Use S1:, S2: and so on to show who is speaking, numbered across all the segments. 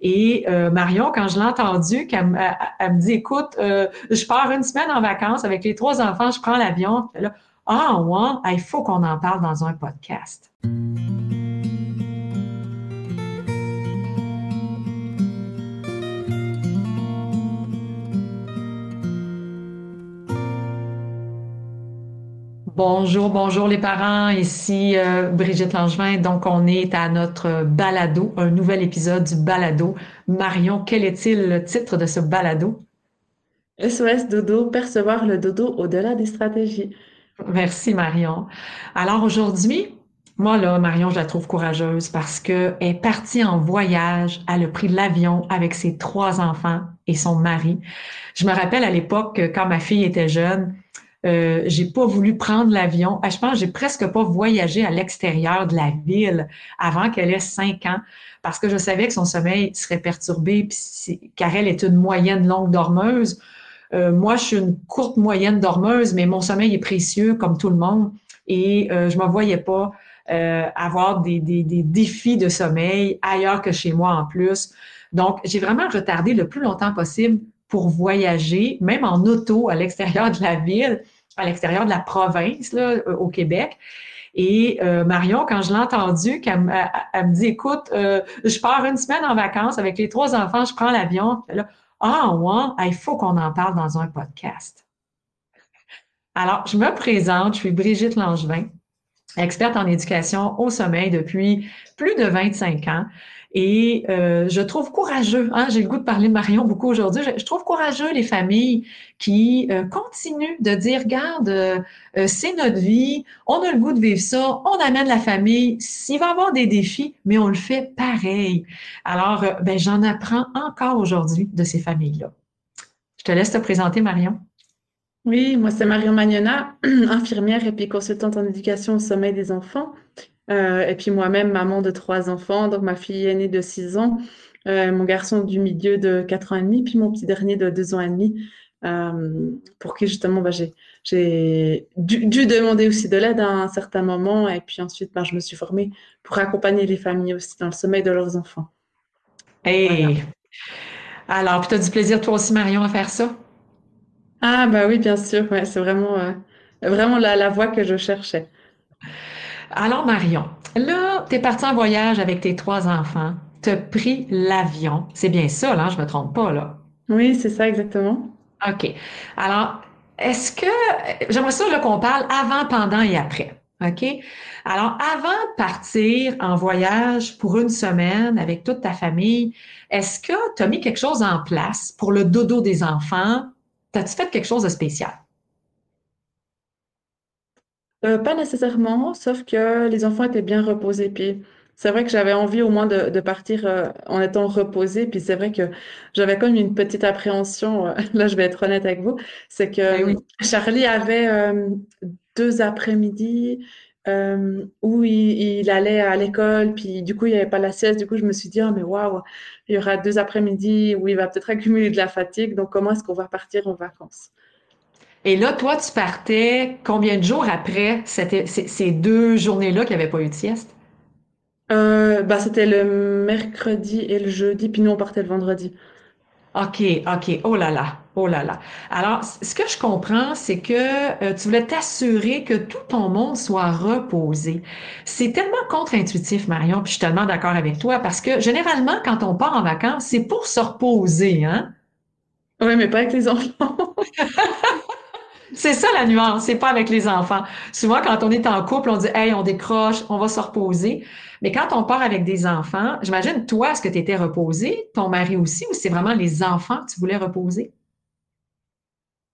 S1: Et Marion, quand je l'ai entendue, elle me dit, écoute, je pars une semaine en vacances avec les 3 enfants, je prends l'avion. Là, ah ouais, il faut qu'on en parle dans un podcast. Bonjour, bonjour les parents, ici Brigitte Langevin. Donc, on est à notre balado, un nouvel épisode du balado. Marion, quel est-il le titre de ce balado?
S2: SOS Dodo, percevoir le dodo au-delà des stratégies.
S1: Merci Marion. Alors aujourd'hui, moi là, Marion, je la trouve courageuse parce qu'elle est partie en voyage, elle a pris l'avion avec ses 3 enfants et son mari. Je me rappelle à l'époque, quand ma fille était jeune, j'ai pas voulu prendre l'avion. Je pense que j'ai presque pas voyagé à l'extérieur de la ville avant qu'elle ait 5 ans parce que je savais que son sommeil serait perturbé car elle est une moyenne longue dormeuse. Moi, je suis une courte moyenne dormeuse, mais mon sommeil est précieux comme tout le monde et je me voyais pas avoir des défis de sommeil ailleurs que chez moi en plus. Donc, j'ai vraiment retardé le plus longtemps possible pour voyager, même en auto à l'extérieur de la ville, à l'extérieur de la province, là, au Québec. Et Marion, quand je l'ai entendue, elle me dit, écoute, je pars une semaine en vacances avec les 3 enfants, je prends l'avion. Là, ah ouais, il faut qu'on en parle dans un podcast. Alors, je me présente, je suis Brigitte Langevin, experte en éducation au sommeil depuis plus de 25 ans. Et je trouve courageux, hein, j'ai le goût de parler de Marion beaucoup aujourd'hui, je trouve courageux les familles qui continuent de dire, regarde, c'est notre vie, on a le goût de vivre ça, on amène la famille, il va y avoir des défis, mais on le fait pareil. Alors, ben, j'en apprends encore aujourd'hui de ces familles-là. Je te laisse te présenter, Marion.
S2: Oui, moi c'est Marion Magnona, infirmière et puis consultante en éducation au sommeil des enfants. Et puis moi-même, maman de 3 enfants, donc ma fille aînée de 6 ans, mon garçon du milieu de 4 ans et demi, puis mon petit dernier de 2 ans et demi, pour qui justement bah, j'ai dû demander aussi de l'aide à un certain moment. Et puis ensuite, bah, je me suis formée pour accompagner les familles aussi dans le sommeil de leurs enfants. Voilà.
S1: Hey! Alors, puis tu as du plaisir toi aussi, Marion, à faire ça?
S2: Ah bah oui, bien sûr, ouais, c'est vraiment la voie que je cherchais.
S1: Alors, Marion, là, tu es partie en voyage avec tes 3 enfants, tu as pris l'avion. C'est bien ça, là, je me trompe pas, là.
S2: Oui, c'est ça exactement.
S1: OK. Alors, est-ce que, j'aimerais ça là, qu'on parle avant, pendant et après. OK? Alors, avant de partir en voyage pour une semaine avec toute ta famille, est-ce que tu as mis quelque chose en place pour le dodo des enfants? T'as-tu fait quelque chose de spécial?
S2: Pas nécessairement, sauf que les enfants étaient bien reposés. Puis c'est vrai que j'avais envie au moins de partir en étant reposée. Puis c'est vrai que j'avais comme une petite appréhension, là je vais être honnête avec vous, c'est que
S1: Ben oui.
S2: Charlie avait 2 après-midi où il allait à l'école. Puis du coup, il n'y avait pas la sieste. Du coup, je me suis dit, oh, mais waouh, il y aura 2 après-midi où il va peut-être accumuler de la fatigue. Donc comment est-ce qu'on va partir en vacances?
S1: Et là, toi, tu partais combien de jours après ces 2 journées-là qu'il n'y avait pas eu de sieste?
S2: Bah, c'était le mercredi et le jeudi, puis nous on partait le vendredi.
S1: OK, OK. Oh là là, oh là là. Alors, ce que je comprends, c'est que tu voulais t'assurer que tout ton monde soit reposé. C'est tellement contre-intuitif, Marion, puis je suis tellement d'accord avec toi, parce que généralement, quand on part en vacances, c'est pour se reposer, hein?
S2: Ouais, mais pas avec les enfants.
S1: C'est ça la nuance, c'est pas avec les enfants. Souvent, quand on est en couple, on dit, hey, on décroche, on va se reposer. Mais quand on part avec des enfants, j'imagine, toi, est-ce que tu étais reposé, ton mari aussi, ou c'est vraiment les enfants que tu voulais reposer?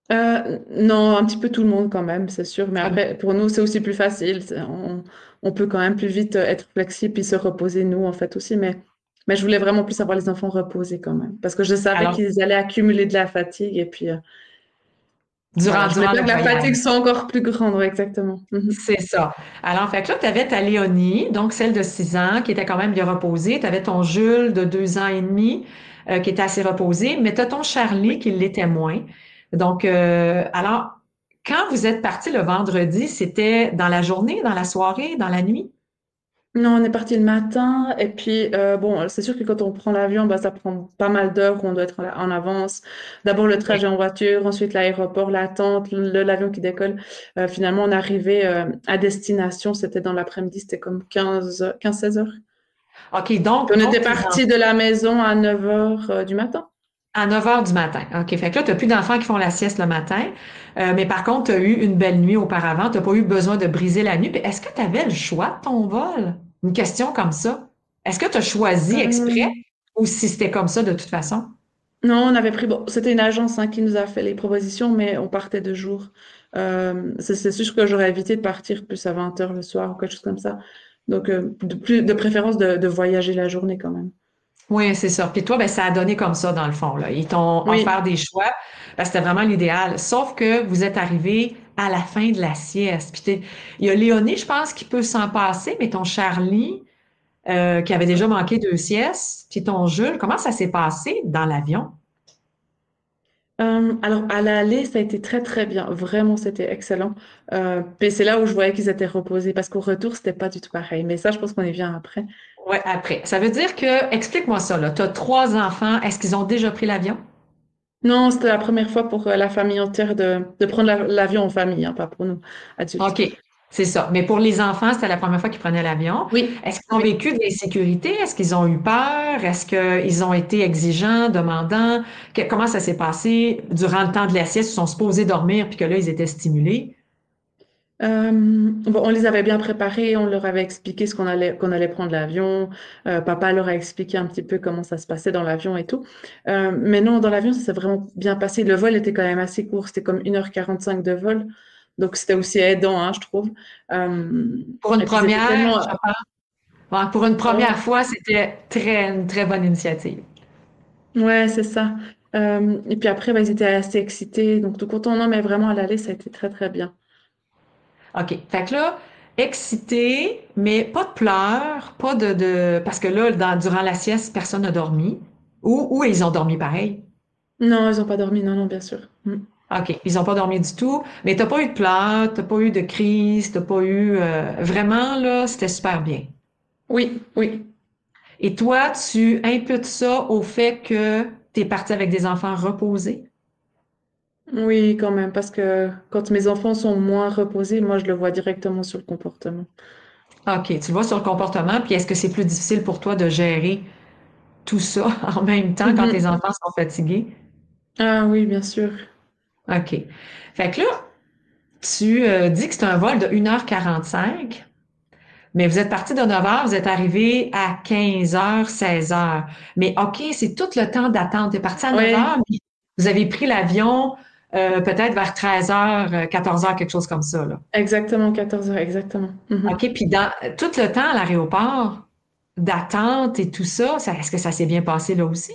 S2: Non, un petit peu tout le monde quand même, c'est sûr. Mais
S1: OK.
S2: après, pour nous, c'est aussi plus facile. On peut quand même plus vite être flexible puis se reposer, nous, en fait, aussi. Mais je voulais vraiment plus avoir les enfants reposés quand même. Parce que je savais
S1: Alors,
S2: qu'ils allaient accumuler de la fatigue. Et puis, voilà, je voulais
S1: durant
S2: pas
S1: le
S2: que la fatigue
S1: voyage.
S2: soit encore plus grande. Ouais, exactement. Mhm.
S1: C'est ça. Alors, fait que là, tu avais ta Léonie, donc celle de 6 ans, qui était quand même bien reposée. Tu avais ton Jules de 2 ans et demi, qui était assez reposé, mais tu as ton Charlie
S2: Oui.
S1: qui l'était moins. Donc, alors, quand vous êtes parti le vendredi, c'était dans la journée, dans la soirée, dans la nuit?
S2: Non, on est parti le matin et puis bon, c'est sûr que quand on prend l'avion, bah, ça prend pas mal d'heures, on doit être en avance. D'abord le
S1: Oui.
S2: trajet en voiture, ensuite l'aéroport, l'attente, l'avion qui décolle. Finalement, on est arrivé à destination, c'était dans l'après-midi, c'était comme 16 heures.
S1: OK,
S2: Puis on était
S1: donc tes
S2: parti de la maison à 9 heures du matin.
S1: à 9 heures du matin. OK. Fait que là, tu n'as plus d'enfants qui font la sieste le matin. Mais par contre, tu as eu une belle nuit auparavant. Tu n'as pas eu besoin de briser la nuit. Puis est-ce que tu avais le choix de ton vol? Une question comme ça. Est-ce que tu as choisi exprès
S2: Euh,
S1: ou si c'était comme ça de toute façon?
S2: non, on avait pris, bon, c'était une agence qui nous a fait les propositions, mais on partait de jour. C'est sûr que j'aurais évité de partir plus à 20 heures le soir ou quelque chose comme ça. Donc, de préférence de voyager la journée quand même.
S1: Oui, c'est ça. Puis toi, ben, ça a donné comme ça, dans le fond, là. Ils t'ont offert
S2: Oui,
S1: des choix. Ben, c'était vraiment l'idéal. Sauf que vous êtes arrivé à la fin de la sieste. Il y a Léonie, je pense, qui peut s'en passer, mais ton Charlie, qui avait déjà manqué 2 siestes, puis ton Jules, comment ça s'est passé dans l'avion?
S2: alors, à l'aller, ça a été très, très bien. Vraiment, c'était excellent. Puis c'est là où je voyais qu'ils étaient reposés parce qu'au retour, c'était pas du tout pareil. Mais ça, je pense qu'on y vient après.
S1: Ouais, après. Ça veut dire que, explique-moi ça, là. Tu as 3 enfants. Est-ce qu'ils ont déjà pris l'avion?
S2: Non, c'était la première fois pour la famille entière de prendre l'avion en famille, hein, pas pour nous, adultes.
S1: OK, c'est ça. Mais pour les enfants, c'était la première fois qu'ils prenaient l'avion.
S2: Oui,
S1: Est-ce qu'ils ont
S2: oui.
S1: vécu de l'insécurité? Est-ce qu'ils ont eu peur? Est-ce qu'ils ont été exigeants, demandants? Comment ça s'est passé durant le temps de la sieste? Ils sont supposés dormir, puis que là, ils étaient stimulés.
S2: Bon, on les avait bien préparés, on leur avait expliqué qu'on allait prendre l'avion. Papa leur a expliqué un petit peu comment ça se passait dans l'avion et tout. Mais non, dans l'avion, ça s'est vraiment bien passé. Le vol était quand même assez court, c'était comme 1h45 de vol. Donc c'était aussi aidant, hein, je trouve.
S1: Pour une
S2: Et puis c'était
S1: première,
S2: tellement...
S1: je pense, ouais, pour une première
S2: oh,
S1: fois, c'était une très bonne initiative.
S2: ouais, c'est ça. Et puis après, bah, ils étaient assez excités, donc tout content. Non, mais vraiment, à l'aller, ça a été très, très bien.
S1: OK. Fait que là, excité, mais pas de pleurs, pas parce que là, durant la sieste, personne n'a dormi. Ou ils ont dormi pareil.
S2: Non, ils n'ont pas dormi, non, non, bien sûr.
S1: OK. Ils n'ont pas dormi du tout. Mais t'as pas eu de pleurs, t'as pas eu de crise, t'as pas eu, vraiment, là, c'était super bien.
S2: Oui, oui.
S1: Et toi, tu imputes ça au fait que t'es parti avec des enfants reposés?
S2: Oui, quand même, parce que quand mes enfants sont moins reposés, moi, je le vois directement sur le comportement.
S1: OK. Tu le vois sur le comportement, puis est-ce que c'est plus difficile pour toi de gérer tout ça en même temps quand tes
S2: Mhm.
S1: enfants sont fatigués?
S2: Ah oui, bien sûr.
S1: OK. Fait que là, tu dis que c'est un vol de 1h45, mais vous êtes parti de 9 heures, vous êtes arrivé à 15 heures, 16 heures. Mais OK, c'est tout le temps d'attente. Tu es parti à 9 heures,
S2: Oui,
S1: mais vous avez pris l'avion peut-être vers 13 heures, 14 heures, quelque chose comme ça, là.
S2: exactement, 14 heures, exactement.
S1: OK, puis dans tout le temps à l'aéroport d'attente et tout ça, est-ce que ça s'est bien passé là aussi?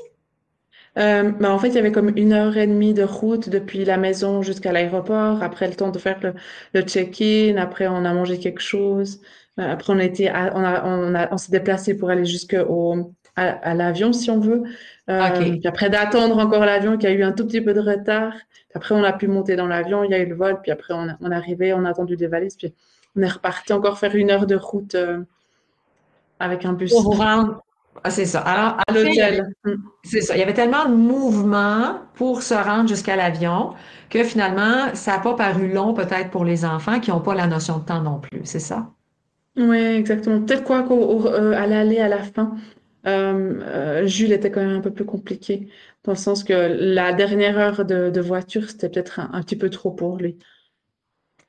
S2: Bah, en fait, il y avait comme 1h30 de route depuis la maison jusqu'à l'aéroport. Après, le temps de faire le check-in. Après, on a mangé quelque chose. Après, on s'est déplacé pour aller à l'avion, si on veut.
S1: OK.
S2: Puis après, d'attendre encore l'avion qui a eu un tout petit peu de retard. Puis après, on a pu monter dans l'avion. Il y a eu le vol. Puis après, on est arrivé, on a attendu des valises. Puis on est reparti encore faire 1 heure de route avec un
S1: Pour
S2: bus
S1: vous rendre. Ah, c'est ça. Alors,
S2: à
S1: en fait,
S2: l'hôtel.
S1: c'est ça. Il y avait tellement de mouvements pour se rendre jusqu'à l'avion que finalement, ça n'a pas paru long peut-être pour les enfants qui n'ont pas la notion de temps non plus. C'est ça?
S2: Oui, exactement. Peut-être quoi à l'aller à la fin, Jules était quand même un peu plus compliqué, dans le sens que la dernière heure de voiture, c'était peut-être un petit peu trop pour lui.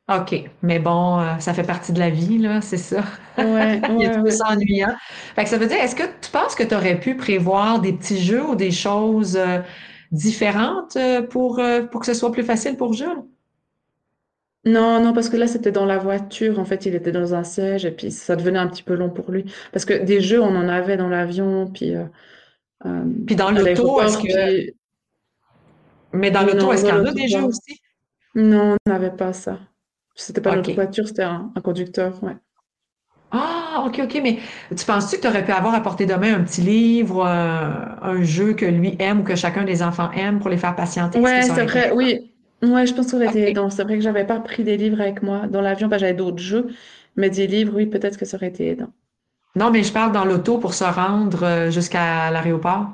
S1: OK. Mais bon, ça fait partie de la vie, là, c'est ça.
S2: Ouais,
S1: Il y a
S2: ouais,
S1: tout
S2: ouais.
S1: ça ennuyant. Fait que ça veut dire, est-ce que tu penses que tu aurais pu prévoir des petits jeux ou des choses différentes pour que ce soit plus facile pour Jules?
S2: Non, non, parce que là, c'était dans la voiture. En fait, il était dans un siège et puis ça devenait un petit peu long pour lui. Parce que des jeux, on en avait dans l'avion, puis euh,
S1: Puis dans
S2: à
S1: l'auto,
S2: l'aéroport, puis
S1: mais dans l'auto,
S2: non,
S1: est-ce
S2: dans
S1: qu'il y en a
S2: l'autre
S1: des jeux
S2: pas.
S1: aussi?
S2: Non, on n'avait pas ça. C'était pas notre
S1: OK.
S2: voiture, c'était un conducteur, ouais.
S1: Ah, OK, OK, mais tu penses-tu que tu aurais pu avoir à portée de main un petit livre, un jeu que lui aime ou que chacun des enfants aime pour les faire patienter? Est-ce que
S2: Ouais,
S1: ça
S2: c'est
S1: aurait été
S2: vrai, oui. Ouais, je pense que ça aurait été
S1: OK.
S2: aidant. C'est vrai que j'avais pas pris des livres avec moi. Dans l'avion, bah, j'avais d'autres jeux, mais des livres, oui, peut-être que ça aurait été aidant.
S1: Non, mais je parle dans l'auto pour se rendre jusqu'à l'aéroport.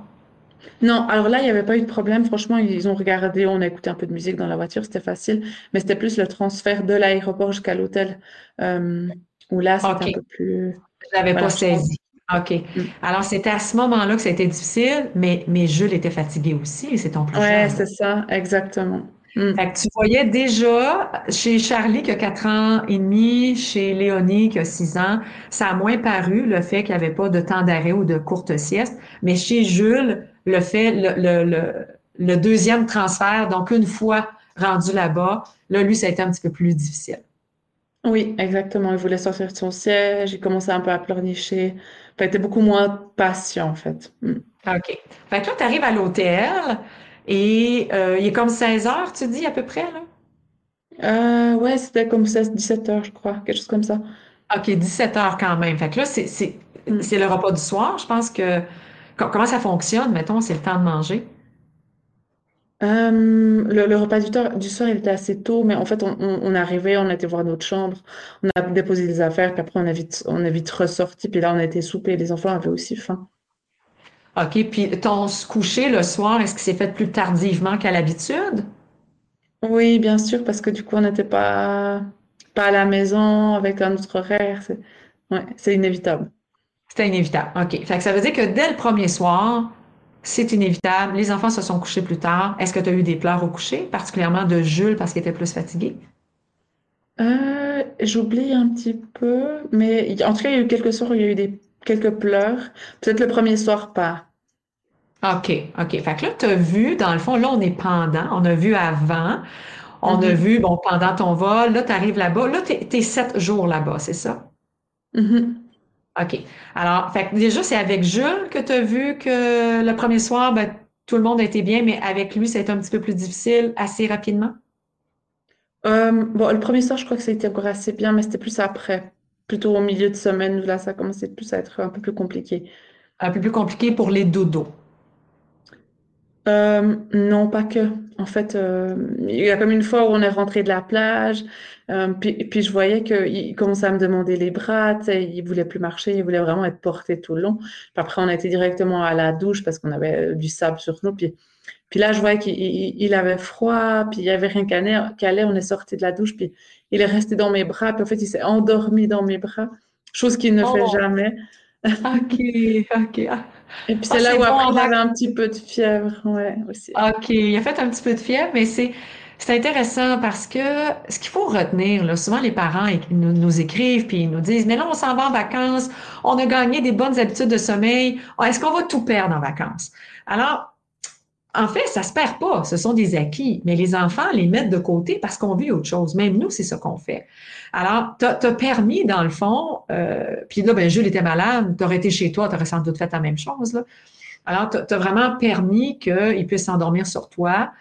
S2: Non, alors là, il n'y avait pas eu de problème. Franchement, ils ont regardé, on a écouté un peu de musique dans la voiture, c'était facile. Mais c'était plus le transfert de l'aéroport jusqu'à l'hôtel, euh, où là, c'était un
S1: OK,
S2: peu plus...
S1: je l'avais pas
S2: Voilà, je pense.
S1: saisi. OK.
S2: Mm.
S1: Alors, c'était à ce moment-là que ça a été difficile, mais Jules était fatigué aussi, et c'est ton plus
S2: Ouais,
S1: jeune, là.
S2: c'est ça, exactement. Mm.
S1: Fait que tu voyais déjà chez Charlie qui a 4 ans et demi, chez Léonie qui a 6 ans, ça a moins paru le fait qu'il n'y avait pas de temps d'arrêt ou de courte sieste, mais chez Jules, le fait, le deuxième transfert, donc une fois rendu là-bas, là, lui, ça a été un petit peu plus difficile.
S2: Oui, exactement. Il voulait sortir de son siège, il commençait un peu à pleurnicher. Enfin, il était beaucoup moins patient, en fait. Mm.
S1: OK. Fait que là, tu arrives à l'hôtel et il est comme 16 heures, tu dis à peu près, là?
S2: Ouais, c'était comme 16, 17 heures, je crois, quelque chose comme ça.
S1: OK, 17 heures quand même. Fait que là,
S2: Mm.
S1: c'est le repas du soir. Je pense que comment ça fonctionne, mettons, c'est le temps de manger.
S2: Le repas du soir, il était assez tôt, mais en fait, on arrivait, on était voir notre chambre, on a déposé des affaires, puis après, on a vite ressorti, puis là, on a été souper. Les enfants avaient aussi faim.
S1: OK, puis ton se coucher le soir, est-ce que c'est fait plus tardivement qu'à l'habitude?
S2: Oui, bien sûr, parce que du coup, on n'était pas à la maison avec un autre horaire. Ouais, c'est inévitable.
S1: C'était inévitable. OK. Fait que ça veut dire que dès le premier soir, c'est inévitable. Les enfants se sont couchés plus tard. Est-ce que tu as eu des pleurs au coucher, particulièrement de Jules parce qu'il était plus fatigué?
S2: J'oublie un petit peu, mais en tout cas, il y a eu quelques soirs où il y a eu quelques pleurs. Peut-être le premier soir, pas.
S1: OK, OK. Fait que là, tu as vu, dans le fond, là, on est pendant, on a vu avant, on a
S2: Mhm,
S1: vu, bon, pendant ton vol, là, tu arrives là-bas, là, t'es 7 jours là-bas, c'est ça?
S2: mhm.
S1: OK. Alors, fait que déjà, c'est avec Jules que tu as vu que le premier soir, ben, tout le monde a été bien, mais avec lui, ça a été un petit peu plus difficile assez rapidement.
S2: Bon, le premier soir, je crois que ça a été encore assez bien, mais c'était plus après, plutôt au milieu de semaine, où là, ça commençait plus à être un peu plus compliqué.
S1: Un peu plus compliqué pour les dodos.
S2: Non, pas que. En fait, il y a comme une fois où on est rentré de la plage, puis je voyais qu'il commençait à me demander les bras, tu sais, il voulait plus marcher, il voulait vraiment être porté tout le long. Puis après, on a été directement à la douche parce qu'on avait du sable sur nous. Puis là, je voyais qu'il avait froid, puis il y avait rien qu'à aller. On est sorti de la douche, puis il est resté dans mes bras, puis en fait, il s'est endormi dans mes bras, chose qu'il ne fait
S1: Oh,
S2: jamais.
S1: OK, OK. Ah,
S2: Et puis
S1: ah,
S2: c'est là
S1: c'est
S2: où
S1: bon
S2: après,
S1: en
S2: il avait
S1: vacances.
S2: un petit peu de fièvre, ouais, aussi.
S1: OK, il a fait un petit peu de fièvre, mais c'est intéressant parce que ce qu'il faut retenir, là, souvent les parents ils nous écrivent puis ils nous disent, mais là, on s'en va en vacances, on a gagné des bonnes habitudes de sommeil, est-ce qu'on va tout perdre en vacances? Alors, en fait, ça se perd pas, ce sont des acquis, mais les enfants les mettent de côté parce qu'on vit autre chose. Même nous, c'est ça qu'on fait. Alors, t'as permis, dans le fond, puis là, ben, Jules était malade, t'aurais été chez toi, t'aurais sans doute fait la même chose, là. Alors, t'as vraiment permis qu'il puisse s'endormir sur toi.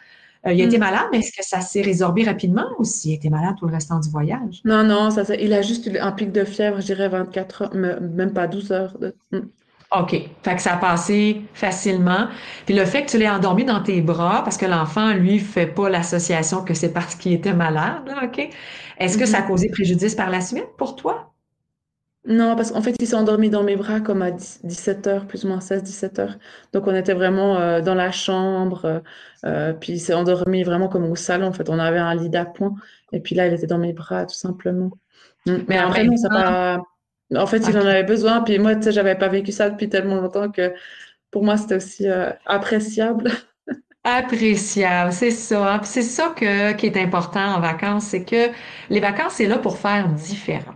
S1: Il a été
S2: Hmm.
S1: malade, mais est-ce que ça s'est résorbé rapidement ou s'il a été malade tout le restant du voyage?
S2: Non, non, il a juste eu un pic de fièvre, je dirais 24 heures, même pas 12 heures.
S1: OK. Fait que ça a passé facilement. Puis le fait que tu l'aies endormi dans tes bras, parce que l'enfant, lui, fait pas l'association que c'est parce qu'il était malade, là, OK? Est-ce que ça a
S2: Mhm.
S1: causé préjudice par la suite pour toi?
S2: Non, parce qu'en fait, il s'est endormi dans mes bras comme à 17 heures, plus ou moins 16, 17 heures. Donc, on était vraiment dans la chambre. Puis, il s'est endormi vraiment comme au salon. En fait, on avait un lit d'appoint. Et puis là, il était dans mes bras, tout simplement.
S1: Mais
S2: Mais
S1: en
S2: après,
S1: même
S2: non, ça
S1: temps,
S2: pas. En fait, il en
S1: OK.
S2: avait besoin. Puis moi, tu sais, j'avais pas vécu ça depuis tellement longtemps que pour moi, c'était aussi appréciable.
S1: Appréciable, c'est ça. Puis c'est ça qui est important en vacances, c'est que les vacances, c'est là pour faire différent.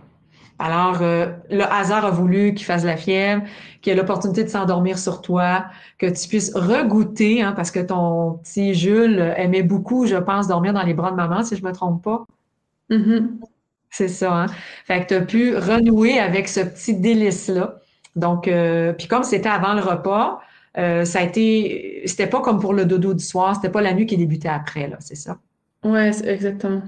S1: Alors, le hasard a voulu qu'il fasse la fièvre, qu'il ait l'opportunité de s'endormir sur toi, que tu puisses regoûter, hein, parce que ton petit Jules aimait beaucoup, je pense, dormir dans les bras de maman, si je me trompe pas.
S2: Mhm.
S1: C'est ça, hein? Fait que tu as pu renouer avec ce petit délice-là. Donc, puis comme c'était avant le repas, c'était pas comme pour le dodo du soir, c'était pas la nuit qui débutait après, là, c'est ça?
S2: Ouais, exactement.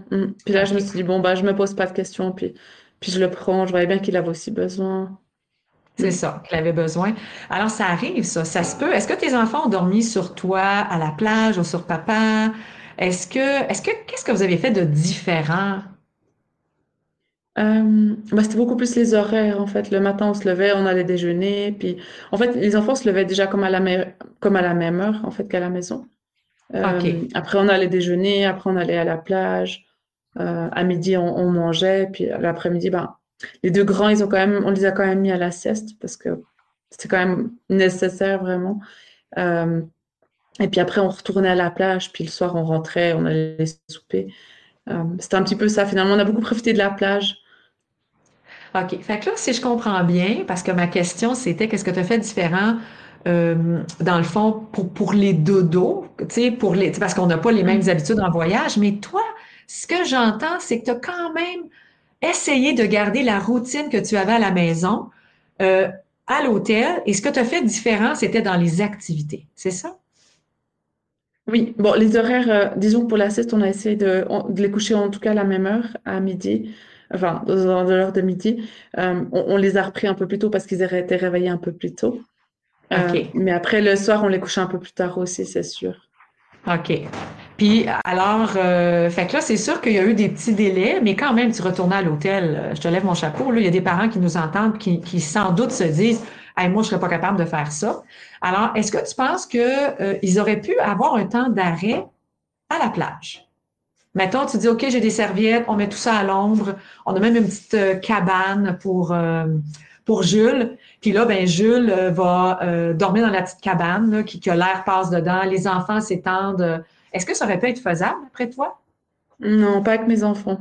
S2: Puis là, je me
S1: OK.
S2: suis dit, bon, bah, je me pose pas de questions. Puis je le prends. Je voyais bien qu'il avait aussi besoin.
S1: C'est ça qu'il avait besoin. Alors, ça arrive, ça se peut. Est-ce que tes enfants ont dormi sur toi à la plage ou sur papa? Qu'est-ce que vous avez fait de différent?
S2: C'était beaucoup plus les horaires, en fait. Le matin, on se levait, on allait déjeuner, puis en fait, les enfants se levaient déjà comme à la même heure, en fait, qu'à la maison.
S1: OK.
S2: Après, on allait déjeuner, après, on allait à la plage. À midi, on mangeait, puis l'après-midi, ben, les deux grands, on les a quand même mis à la sieste parce que c'était quand même nécessaire, vraiment. Euh, et puis après, on retournait à la plage, puis le soir, on rentrait, on allait souper. C'était un petit peu ça, finalement. On a beaucoup profité de la plage.
S1: OK. Fait que là, si je comprends bien, parce que ma question, c'était qu'est-ce que tu as fait différent, dans le fond, pour les dodos, tu sais, parce qu'on n'a pas les mêmes
S2: Mm.
S1: habitudes en voyage, mais toi, ce que j'entends, c'est que tu as quand même essayé de garder la routine que tu avais à la maison, euh, à l'hôtel, et ce que tu as fait différent, c'était dans les activités. C'est ça?
S2: Oui, bon, les horaires, disons que pour la sieste, on a essayé de les coucher en tout cas à la même heure, à midi, enfin, dans l'heure de midi. On les a repris un peu plus tôt parce qu'ils auraient été réveillés un peu plus tôt.
S1: OK.
S2: Mais après, le soir, on les couchait un peu plus tard aussi, c'est sûr.
S1: OK. Puis alors, fait que là, c'est sûr qu'il y a eu des petits délais, mais quand même, tu retournais à l'hôtel. Je te lève mon chapeau. Là, il y a des parents qui nous entendent, qui sans doute se disent, hey, moi, je serais pas capable de faire ça. Alors, est-ce que tu penses que ils auraient pu avoir un temps d'arrêt à la plage? Mettons, tu dis, OK, j'ai des serviettes, on met tout ça à l'ombre. On a même une petite cabane pour Jules. Puis là, ben Jules va dormir dans la petite cabane, là, que l'air passe dedans. Les enfants s'étendent. Est-ce que ça aurait pu être faisable, après toi?
S2: Non, pas avec mes enfants.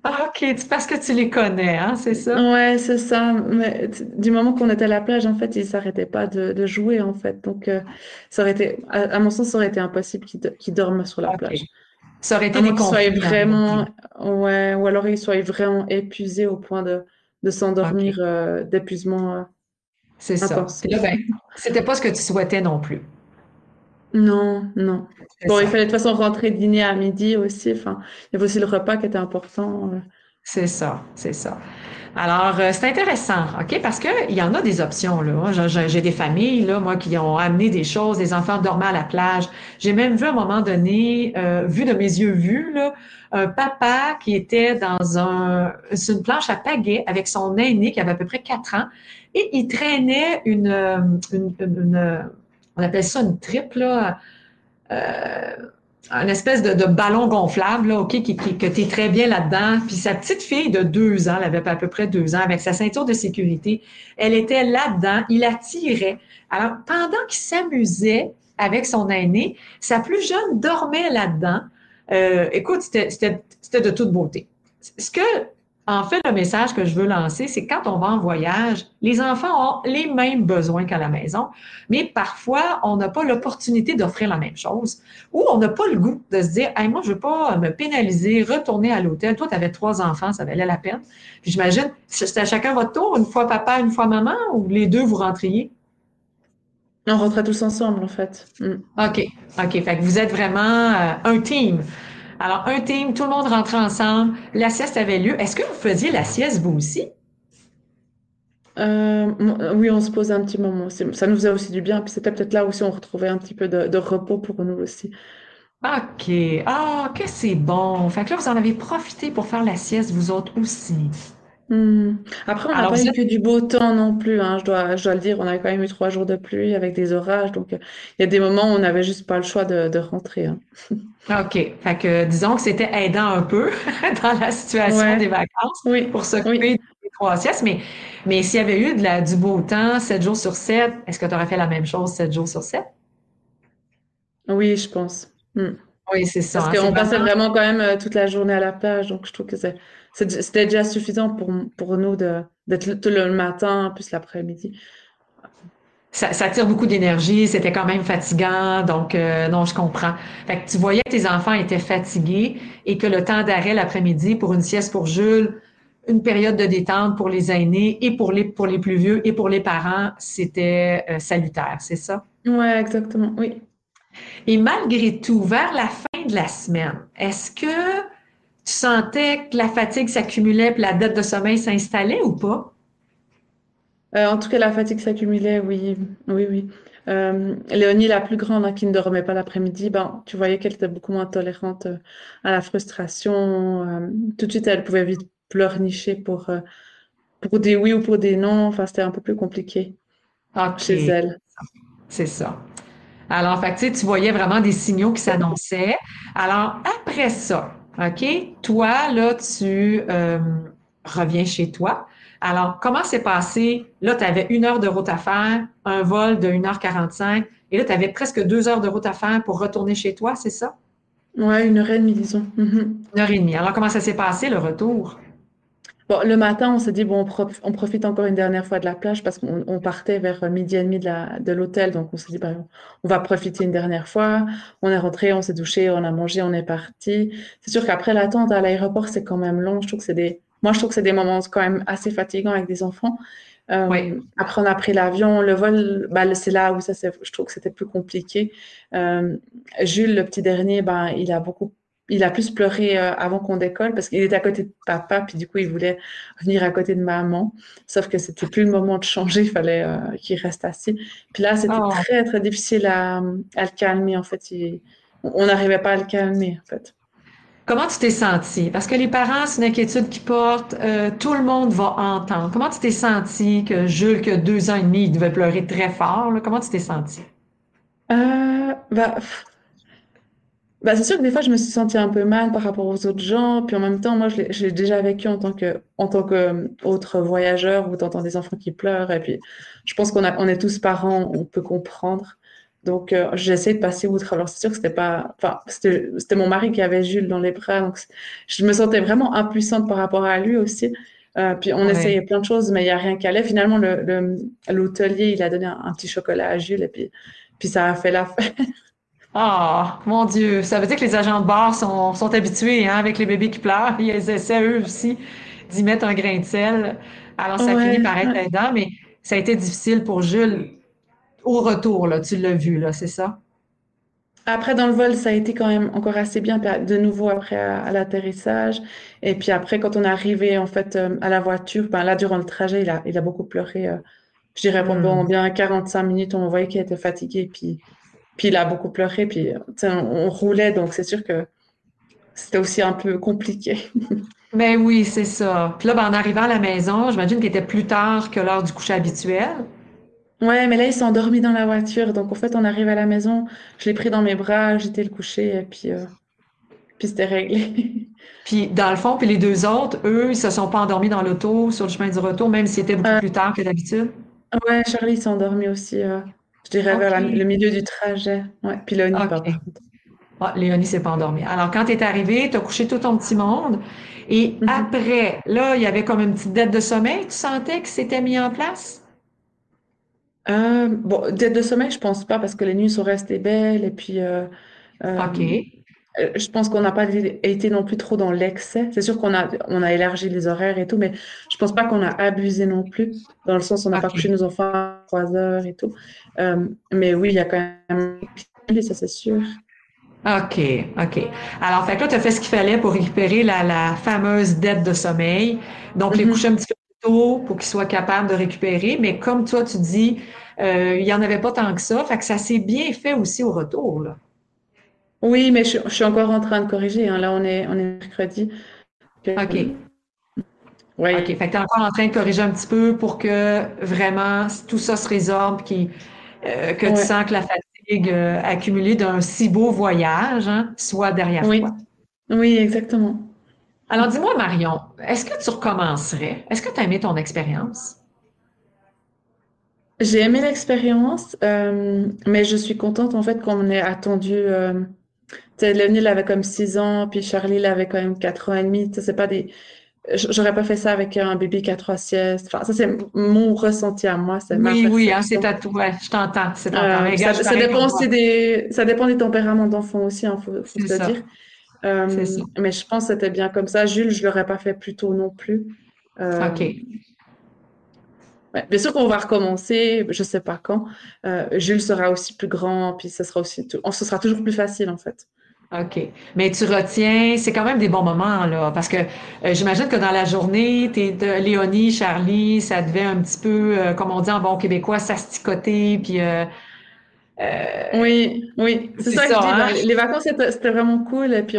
S1: Ah, OK, parce que tu les connais, hein, c'est ça?
S2: Ouais, c'est ça. Mais du moment qu'on était à la plage, en fait, ils s'arrêtaient pas de jouer, en fait. Donc, ça aurait été, à mon sens, ça aurait été impossible qu'ils dorment sur la
S1: OK.
S2: plage.
S1: Ça aurait
S2: À
S1: été
S2: moins
S1: des
S2: qu'ils soient
S1: conflits en réalité.
S2: vraiment, ouais, ou alors ils soient vraiment épuisés au point de s'endormir,
S1: OK,
S2: d'épuisement,
S1: c'est ça.
S2: intense.
S1: Puis là, ben, c'était pas ce que tu souhaitais non plus.
S2: Non, non.
S1: C'est
S2: Bon, il
S1: ça.
S2: fallait de toute façon rentrer dîner à midi aussi. Enfin, il y avait aussi le repas qui était important.
S1: C'est ça, c'est ça. Alors, c'est intéressant, OK? Parce qu'il y en a des options, là. Moi, j'ai des familles, là, moi, qui ont amené des choses, des enfants dormaient à la plage. J'ai même vu à un moment donné, vu de mes yeux vus, là, un papa qui était sur une planche à pagaie avec son aîné qui avait à peu près 4 ans et il traînait on appelle ça une tripe, là, euh, un espèce de ballon gonflable, là, OK, que tu es très bien là-dedans. Puis sa petite fille de 2 ans, elle avait à peu près 2 ans, avec sa ceinture de sécurité, elle était là-dedans, il la tirait. Alors, pendant qu'il s'amusait avec son aîné, sa plus jeune dormait là-dedans. Écoute, c'était de toute beauté. Ce que, en fait, le message que je veux lancer, c'est que quand on va en voyage, les enfants ont les mêmes besoins qu'à la maison, mais parfois, on n'a pas l'opportunité d'offrir la même chose ou on n'a pas le goût de se dire, hey, moi, je veux pas me pénaliser, retourner à l'hôtel. Toi, tu avais 3 enfants, ça valait la peine. Puis j'imagine, c'était à chacun votre tour, une fois papa, une fois maman, ou les deux, vous rentriez?
S2: On rentrait tous ensemble, en fait. Mm.
S1: OK, OK. Fait que vous êtes vraiment un team. Alors, un team, tout le monde rentrait ensemble, la sieste avait lieu. Est-ce que vous faisiez la sieste, vous aussi?
S2: Oui, on se posait un petit moment. Ça nous faisait aussi du bien. Puis c'était peut-être là aussi on retrouvait un petit peu de repos pour nous aussi.
S1: OK. Ah, que c'est bon. Fait que là, vous en avez profité pour faire la sieste, vous autres aussi.
S2: Hmm. Après, on n'a
S1: Alors,
S2: pas
S1: vous
S2: eu
S1: êtes
S2: que du beau temps non plus, hein, je dois le dire. On a quand même eu 3 jours de pluie avec des orages. Donc, il y a des moments où on n'avait juste pas le choix de rentrer, hein.
S1: OK. Fait que disons que c'était aidant un peu dans la situation des
S2: Ouais,
S1: vacances
S2: oui,
S1: pour s'occuper
S2: oui,
S1: des 3 siestes. Mais s'il y avait eu du beau temps, 7 jours sur 7, est-ce que tu aurais fait la même chose 7 jours sur 7?
S2: oui, je pense. Hmm.
S1: Oui, c'est ça,
S2: Parce
S1: hein. C'est
S2: qu'on passait
S1: vraiment,
S2: vraiment quand même toute la journée à la plage. Donc, je trouve que c'était déjà suffisant pour nous d'être tout le matin, plus l'après-midi.
S1: ça tire beaucoup d'énergie, c'était quand même fatigant, donc non, je comprends. Fait que tu voyais que tes enfants étaient fatigués et que le temps d'arrêt l'après-midi pour une sieste pour Jules, une période de détente pour les aînés et pour les plus vieux et pour les parents, c'était salutaire, c'est ça?
S2: Ouais, exactement. Oui.
S1: Et malgré tout, vers la fin de la semaine, est-ce que tu sentais que la fatigue s'accumulait et la dette de sommeil s'installait ou pas?
S2: En tout cas, la fatigue s'accumulait, oui, oui, oui. Léonie, la plus grande, hein, qui ne dormait pas l'après-midi, ben, tu voyais qu'elle était beaucoup moins tolérante à la frustration. Tout de suite, elle pouvait vite pleurnicher pour des oui ou pour des non. Enfin, c'était un peu plus compliqué chez
S1: OK,
S2: elle.
S1: c'est ça. Alors, fait que, tu sais, tu voyais vraiment des signaux qui s'annonçaient. Alors, après ça, OK, toi, là, tu reviens chez toi. Alors, comment s'est passé? Là, tu avais 1 heure de route à faire, un vol de 1h45, et là, tu avais presque 2 heures de route à faire pour retourner chez toi, c'est ça?
S2: Ouais, 1 heure et demie, disons. Mhm.
S1: 1 heure et demie. Alors, comment ça s'est passé, le retour?
S2: Bon, le matin, on s'est dit, bon, on profite encore une dernière fois de la plage parce qu'on partait vers midi et demi de l'hôtel. Donc, on s'est dit, bah, on va profiter une dernière fois. On est rentré, on s'est douché, on a mangé, on est parti. C'est sûr qu'après l'attente à l'aéroport, c'est quand même long. Moi, je trouve que c'est des moments quand même assez fatigants avec des enfants.
S1: Oui.
S2: Après, on a pris l'avion. Le vol, bah, c'est là où je trouve que c'était plus compliqué. Euh, Jules, le petit dernier, ben, il a plus pleuré avant qu'on décolle parce qu'il était à côté de papa, puis du coup, il voulait venir à côté de maman. Sauf que c'était plus le moment de changer, il fallait qu'il reste assis. Puis là, c'était
S1: Oh,
S2: très, très difficile à le calmer, en fait. On n'arrivait pas à le calmer, en fait.
S1: comment tu t'es senti? Parce que les parents, c'est une inquiétude qu'ils portent, tout le monde va entendre. Comment tu t'es senti que Jules, qui a 2 ans et demi, il devait pleurer très fort, là? Comment tu t'es senti?
S2: Bah, bah, c'est sûr que des fois, je me suis sentie un peu mal par rapport aux autres gens. Puis en même temps, moi, je l'ai déjà vécu en tant que autre voyageur où tu entends des enfants qui pleurent. Et puis, je pense on est tous parents, on peut comprendre. Donc, j'ai essayé de passer outre. Alors, c'est sûr que c'était pas, enfin, c'était mon mari qui avait Jules dans les bras. Donc, je me sentais vraiment impuissante par rapport à lui aussi. Puis, on
S1: Ouais.
S2: essayait plein de choses, mais il n'y a rien qui allait. Finalement, l'hôtelier, il a donné un petit chocolat à Jules. Et puis ça a fait l'affaire.
S1: Ah, mon Dieu, ça veut dire que les agents de bar sont habitués, hein, avec les bébés qui pleurent. Ils essaient eux aussi d'y mettre un grain de sel. Alors, ça finit
S2: Ouais.
S1: par être aidant, mais ça a été difficile pour Jules au retour, là. Tu l'as vu, là, c'est ça?
S2: Après, dans le vol, ça a été quand même encore assez bien, puis de nouveau après à l'atterrissage. Et puis après, quand on est arrivé en fait à la voiture, ben là, durant le trajet, il a beaucoup pleuré. Je dirais pendant
S1: Hmm.
S2: bien 45 minutes, on voyait qu'il était fatigué, puis il a beaucoup pleuré, puis tu sais, on roulait, donc c'est sûr que c'était aussi un peu compliqué.
S1: Ben oui, c'est ça. Puis là, ben, en arrivant à la maison, j'imagine qu'il était plus tard que l'heure du coucher habituel.
S2: Ouais, mais là, il s'est endormi dans la voiture, donc en fait, on arrive à la maison, je l'ai pris dans mes bras, j'étais le coucher, et puis c'était réglé.
S1: Puis dans le fond, puis les deux autres, eux, ils se sont pas endormis dans l'auto sur le chemin du retour, même s'il était beaucoup plus tard que d'habitude.
S2: Ouais, Charlie s'est endormi aussi, je dirais vers le
S1: OK.
S2: milieu du trajet. Ouais, puis Léonie pas,
S1: OK.
S2: par contre.
S1: Ah, Léonie s'est pas endormie. Alors, quand tu es arrivé, tu as couché tout ton petit monde. Et
S2: Mhm.
S1: après, là, il y avait comme une petite dette de sommeil. Tu sentais que c'était mis en place?
S2: Bon, dette de sommeil, je pense pas, parce que les nuits sont restées belles, et puis euh,
S1: OK.
S2: je pense qu'on n'a pas été non plus trop dans l'excès. C'est sûr on a élargi les horaires et tout, mais je pense pas qu'on a abusé non plus, dans le sens où on n'a pas couché
S1: OK.
S2: nos enfants à 3 heures et tout. Mais oui, il y a quand même, ça c'est sûr.
S1: OK. OK. Alors, fait que là, tu as fait ce qu'il fallait pour récupérer la fameuse dette de sommeil. Donc, les coucher un
S2: Mhm.
S1: petit peu plus tôt pour qu'ils soient capables de récupérer. Mais comme toi, tu dis, il y en avait pas tant que ça. Fait que ça s'est bien fait aussi au retour, là.
S2: Oui, mais je suis encore en train de corriger, hein. Là, on est mercredi.
S1: OK. OK.
S2: Oui,
S1: Fait que tu es encore en train de corriger un petit peu pour que vraiment tout ça se résorbe, que tu
S2: ouais,
S1: sens que la fatigue accumulée d'un si beau voyage, hein, soit derrière
S2: oui,
S1: toi.
S2: oui, exactement.
S1: Alors dis-moi, Marion, est-ce que tu recommencerais? Est-ce que tu as aimé ton expérience?
S2: J'ai aimé l'expérience, mais je suis contente en fait qu'on ait attendu. Tu sais, Léonie, il avait comme 6 ans, puis Charlie, il avait quand même 4 ans et demi. Tu sais, c'est pas des. J'aurais pas fait ça avec un bébé qui a 3 siestes. Enfin, ça, c'est mon ressenti à moi, c'est ma
S1: Oui, oui, hein, c'est
S2: perception.
S1: à toi. Ouais, je t'entends, c'est t'entends. Mais gars, je suis
S2: Ça
S1: pareil
S2: dépend
S1: comme toi.
S2: aussi ça dépend des tempéraments d'enfants aussi, hein, faut
S1: C'est
S2: se le dire.
S1: ça, c'est ça.
S2: Mais je pense que c'était bien comme ça. Jules, je l'aurais pas fait plus tôt non plus. Euh,
S1: OK.
S2: ouais. Bien sûr qu'on va recommencer, je sais pas quand. Jules sera aussi plus grand, puis ce sera toujours plus facile en fait.
S1: OK. Mais tu retiens, c'est quand même des bons moments, là, parce que j'imagine que dans la journée, Léonie, Charlie, ça devait un petit peu, comme on dit en bon québécois, s'asticoter, puis
S2: Oui, oui, c'est
S1: C'est
S2: ça que je
S1: ça,
S2: dis.
S1: hein?
S2: Ben, les vacances, c'était vraiment cool. Et puis,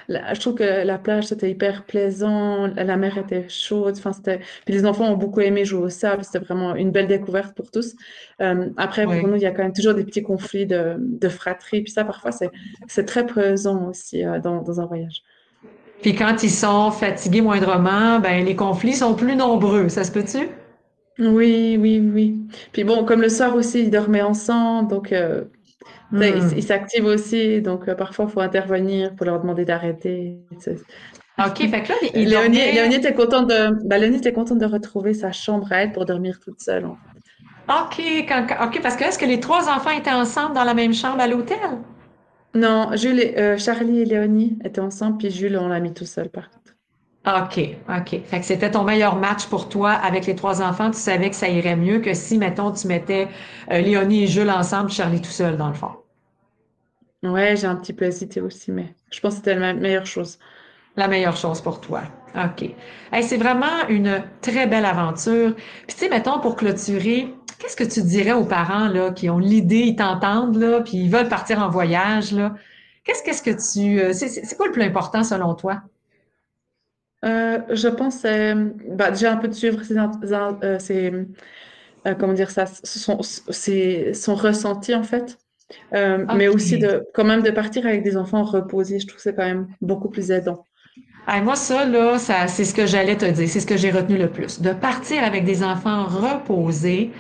S2: je trouve que la plage, c'était hyper plaisant. La mer était chaude. Enfin, puis les enfants ont beaucoup aimé jouer au sable. C'était vraiment une belle découverte pour tous. Après, pour
S1: Oui.
S2: nous, il y a quand même toujours des petits conflits de fratrie. Puis ça, parfois, c'est très présent aussi dans un voyage.
S1: Puis quand ils sont fatigués moindrement, ben les conflits sont plus nombreux. Ça se peut-tu?
S2: Oui, oui, oui. Puis bon, comme le soir aussi, ils dormaient ensemble. Donc, tu sais, ils
S1: Hmm.
S2: s'activent aussi. Donc, parfois, il faut intervenir pour leur demander d'arrêter.
S1: OK, fait que là, ils
S2: Léonie,
S1: dormaient.
S2: Léonie était contente Léonie était contente de retrouver sa chambre à elle pour dormir toute seule, en fait.
S1: OK, OK, parce que est-ce que les trois enfants étaient ensemble dans la même chambre à l'hôtel?
S2: Non, Charlie et Léonie étaient ensemble, puis Jules, on l'a mis tout seul, par contre.
S1: OK, OK. Fait que c'était ton meilleur match pour toi avec les trois enfants. Tu savais que ça irait mieux que si, mettons, tu mettais Léonie et Jules ensemble, Charlie tout seul, dans le fond.
S2: Ouais, j'ai un petit peu hésité aussi, mais je pense que c'était la meilleure chose.
S1: La meilleure chose pour toi. OK. Hey, c'est vraiment une très belle aventure. Puis, tu sais, mettons, pour clôturer, qu'est-ce que tu dirais aux parents, là, qui ont l'idée, ils t'entendent, là, puis ils veulent partir en voyage, là? Qu'est-ce que c'est quoi le plus important selon toi?
S2: Je pense déjà un peu de suivre comment dire ça, son ressenti en fait. Mais aussi
S1: OK.
S2: quand même de partir avec des enfants reposés, je trouve que c'est quand même beaucoup plus aidant.
S1: Hey, moi, ça, là, c'est ce que j'allais te dire. C'est ce que j'ai retenu le plus. De partir avec des enfants reposés,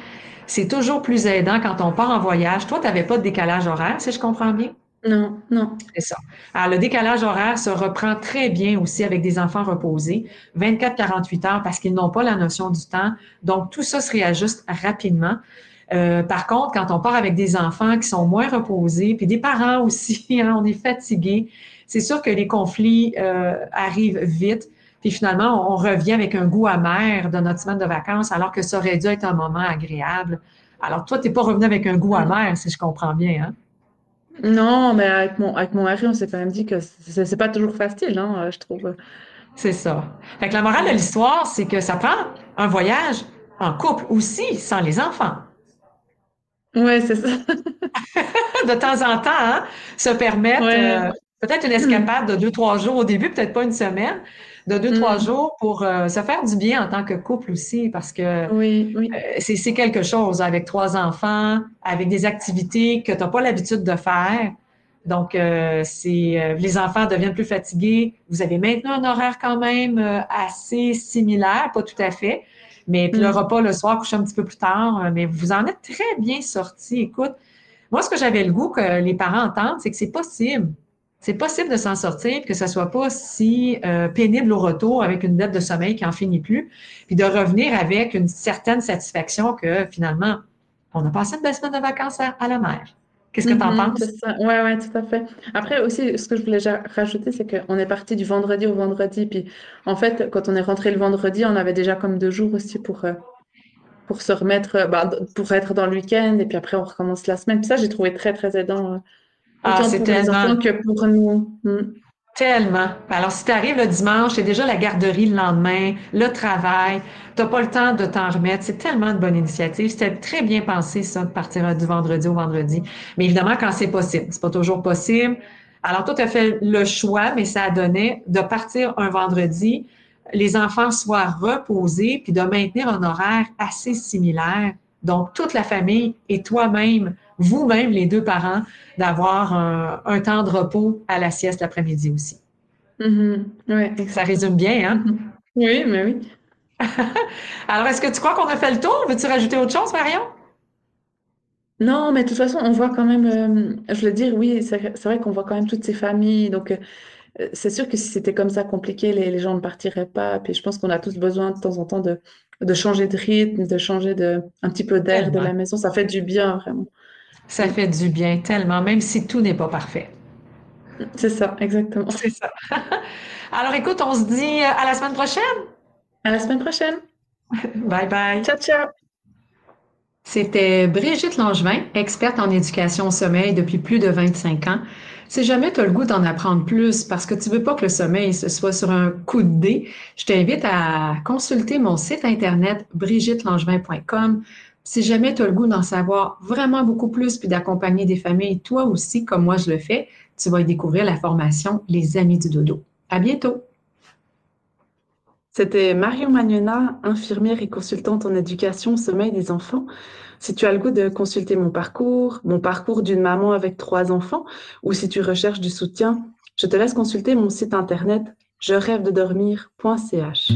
S1: c'est toujours plus aidant quand on part en voyage. Toi, tu n'avais pas de décalage horaire, si je comprends bien?
S2: Non, non.
S1: C'est ça. Alors, le décalage horaire se reprend très bien aussi avec des enfants reposés, 24-48 heures, parce qu'ils n'ont pas la notion du temps. Donc, tout ça se réajuste rapidement. Par contre, quand on part avec des enfants qui sont moins reposés, puis des parents aussi, hein, on est fatigué, c'est sûr que les conflits arrivent vite. Puis finalement, on revient avec un goût amer de notre semaine de vacances, alors que ça aurait dû être un moment agréable. Alors, toi, t'es pas revenu avec un goût
S2: Mm.
S1: amer, si je comprends bien, hein?
S2: Non, mais avec mon mari, on s'est quand même dit que c'est pas toujours facile, hein, je trouve.
S1: C'est ça. Fait que la morale de
S2: Mm.
S1: l'histoire, c'est que ça prend un voyage en couple aussi, sans les enfants.
S2: Ouais, c'est ça.
S1: De temps en temps, hein, se permettre
S2: Ouais.
S1: peut-être une escapade de 2, 3 jours au début, peut-être pas une semaine, de deux, trois
S2: Mm.
S1: jours pour se faire du bien en tant que couple aussi, parce que
S2: Oui, oui.
S1: c'est quelque chose avec trois enfants, avec des activités que tu n'as pas l'habitude de faire. Donc, les enfants deviennent plus fatigués. Vous avez maintenant un horaire quand même assez similaire, pas tout à fait, mais puis le
S2: Mm.
S1: repas le soir, coucher un petit peu plus tard, mais vous en êtes très bien sortis. Écoute, moi, ce que j'avais le goût que les parents entendent, c'est que c'est possible. C'est possible de s'en sortir, que ça soit pas si pénible au retour avec une dette de sommeil qui en finit plus, puis de revenir avec une certaine satisfaction que finalement, on a passé une belle semaine de vacances à la mer. Qu'est-ce que tu en
S2: Mhm,
S1: penses?
S2: c'est ça. Ouais, ouais, tout à fait. Après aussi, ce que je voulais rajouter, c'est qu'on est parti du vendredi au vendredi. Puis en fait, quand on est rentré le vendredi, on avait déjà comme 2 jours aussi pour se remettre, pour être dans le week-end. Et puis après, on recommence la semaine. Puis ça, j'ai trouvé très, très aidant,
S1: Ah,
S2: autant
S1: c'est
S2: pour les
S1: tellement,
S2: enfants que pour nous. Mm.
S1: tellement. Alors, si tu arrives le dimanche, c'est déjà la garderie le lendemain, le travail, tu n'as pas le temps de t'en remettre. C'est tellement une bonne initiative. C'était très bien pensé, ça, de partir du vendredi au vendredi. Mais évidemment, quand c'est possible, c'est pas toujours possible. Alors, toi, tu as fait le choix, mais ça a donné de partir un vendredi, les enfants soient reposés, puis de maintenir un horaire assez similaire. Donc, toute la famille et toi-même, vous-même, les deux parents, d'avoir un temps de repos à la sieste l'après-midi aussi.
S2: Mhm. Ouais,
S1: Ça résume
S2: exactement.
S1: bien, hein?
S2: Mhm. Oui, mais oui.
S1: Alors, est-ce que tu crois qu'on a fait le tour? Veux-tu rajouter autre chose, Marion?
S2: Non, mais de toute façon, on voit quand même, je veux dire, oui, c'est vrai qu'on voit quand même toutes ces familles. Donc, c'est sûr que si c'était comme ça compliqué, les gens ne partiraient pas. Puis je pense qu'on a tous besoin de temps en temps de changer de rythme, de changer un petit peu d'air de
S1: Tellement.
S2: la maison. Ça fait du bien, vraiment.
S1: Ça
S2: Mm.
S1: fait du bien, tellement, même si tout n'est pas parfait.
S2: C'est ça, exactement.
S1: C'est ça. Alors, écoute, on se dit à la semaine prochaine.
S2: À la semaine prochaine.
S1: Bye bye.
S2: Ciao, ciao.
S1: C'était Brigitte Langevin, experte en éducation au sommeil depuis plus de 25 ans. Si jamais tu as le goût d'en apprendre plus parce que tu veux pas que le sommeil ce soit sur un coup de dé, je t'invite à consulter mon site internet brigittelangevin.com. Si jamais tu as le goût d'en savoir vraiment beaucoup plus puis d'accompagner des familles, toi aussi, comme moi je le fais, tu vas y découvrir la formation Les Amis du Dodo. À bientôt!
S2: C'était Marion Magnona, infirmière et consultante en éducation au sommeil des enfants. Si tu as le goût de consulter mon parcours d'une maman avec 3 enfants, ou si tu recherches du soutien, je te laisse consulter mon site internet je rêve de dormir.ch.